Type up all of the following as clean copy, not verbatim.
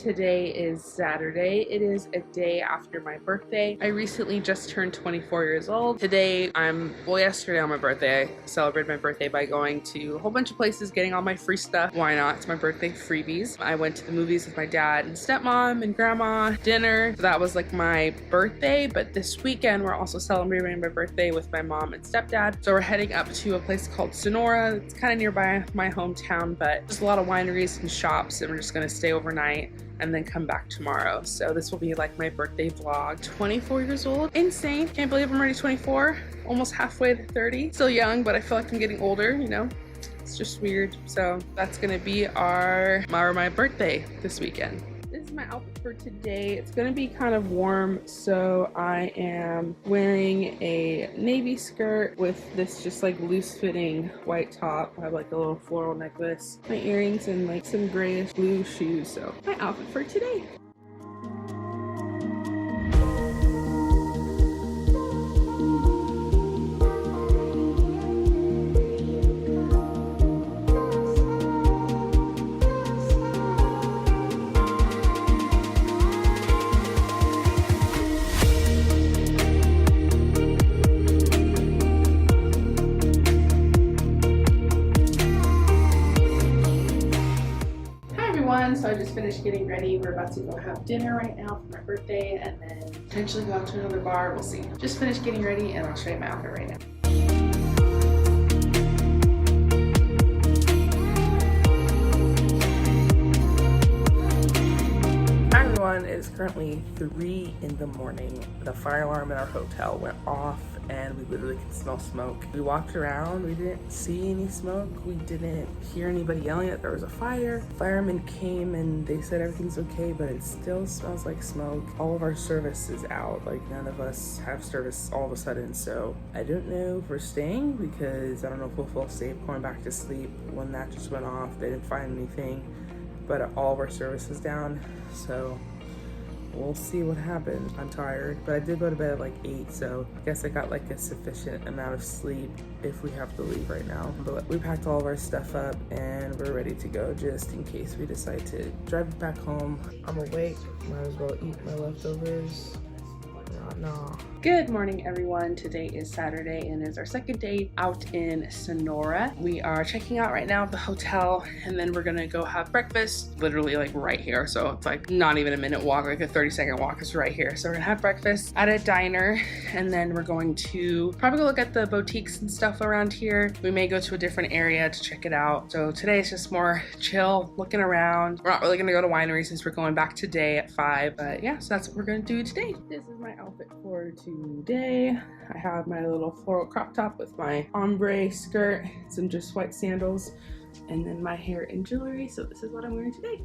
Today is Saturday. It is a day after my birthday. I recently just turned 24 years old. Today yesterday on my birthday, I celebrated my birthday by going to a whole bunch of places, getting all my free stuff. Why not? It's my birthday freebies. I went to the movies with my dad and stepmom and grandma, dinner. So that was like my birthday, but this weekend we're also celebrating my birthday with my mom and stepdad. So we're heading up to a place called Sonora. It's kind of nearby my hometown, but there's a lot of wineries and shops, and we're just gonna stay overnight and then come back tomorrow. So this will be like my birthday vlog. 24 years old, insane. Can't believe I'm already 24, almost halfway to 30. Still young, but I feel like I'm getting older, you know? It's just weird. So that's gonna be my birthday this weekend. This is my outfit for today. It's gonna be kind of warm, so I am wearing a navy skirt with this just like loose fitting white top. I have like a little floral necklace, my earrings, and like some grayish blue shoes. So my outfit for today. So I just finished getting ready. We're about to go have dinner right now for my birthday and then potentially go out to another bar. We'll see. Just finished getting ready and I'll show you my outfit right now. Hi everyone, it is currently 3 in the morning. The fire alarm in our hotel went off and we literally could smell smoke. We walked around, we didn't see any smoke. We didn't hear anybody yelling that there was a fire. Firemen came and they said everything's okay, but it still smells like smoke. All of our service is out. Like none of us have service all of a sudden. So I don't know if we're staying because I don't know if we'll feel safe going back to sleep. When that just went off, they didn't find anything, but all of our service is down. So we'll see what happens. I'm tired, but I did go to bed at like 8, so I guess I got like a sufficient amount of sleep if we have to leave right now. But we packed all of our stuff up and we're ready to go just in case we decide to drive back home. I'm awake, might as well eat my leftovers. No. Good morning everyone. Today is Saturday and it's our second day out in Sonora. We are checking out right now at the hotel and then we're gonna go have breakfast literally like right here. So it's like not even a minute walk, like a 30-second walk is right here. So we're gonna have breakfast at a diner and then we're going to probably go look at the boutiques and stuff around here. We may go to a different area to check it out. So today is just more chill, looking around. We're not really gonna go to winery since we're going back today at 5, but yeah, so that's what we're gonna do today. This is my outfit for today. I have my little floral crop top with my ombre skirt, some just white sandals, and then my hair and jewelry. So this is what I'm wearing today.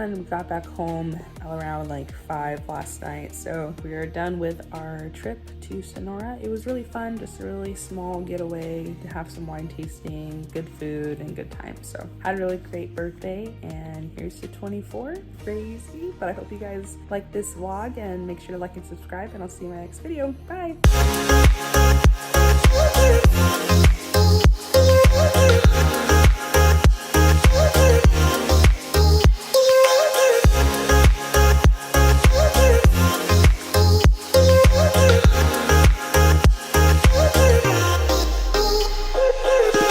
We got back home around like 5 last night, so we are done with our trip to Sonora. It was really fun, just a really small getaway to have some wine tasting, good food, and good time. So had a really great birthday, and here's to 24. Crazy, but I hope you guys like this vlog and make sure to like and subscribe, and I'll see you in my next video. Bye.